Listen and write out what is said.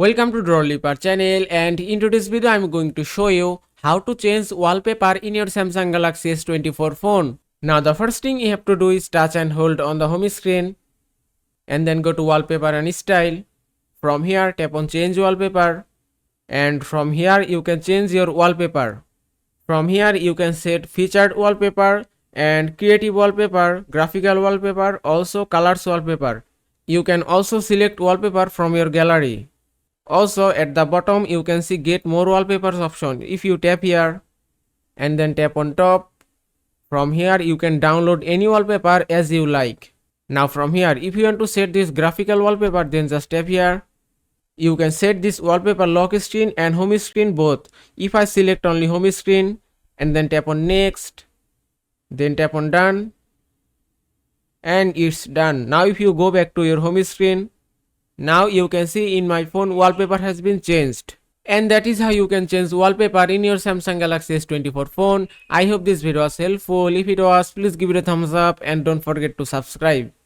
Welcome to Wallpaper channel, and in today's video I am going to show you how to change wallpaper in your Samsung Galaxy S24 phone. Now the first thing you have to do is touch and hold on the home screen and then go to wallpaper and style. From here tap on change wallpaper, and from here you can change your wallpaper. From here you can set featured wallpaper and creative wallpaper, graphical wallpaper, also colors wallpaper. You can also select wallpaper from your gallery. Also at the bottom you can see get more wallpapers option. If you tap here and then tap on top, from here you can download any wallpaper as you like. Now from here if you want to set this graphical wallpaper, then just tap here. You can set this wallpaper lock screen and home screen both. If I select only home screen and then tap on next, then tap on done, and it's done. Now if you go back to your home screen, now you can see in my phone wallpaper has been changed. And that is how you can change wallpaper in your Samsung Galaxy S24 phone. I hope this video was helpful. If it was, please give it a thumbs up and don't forget to subscribe.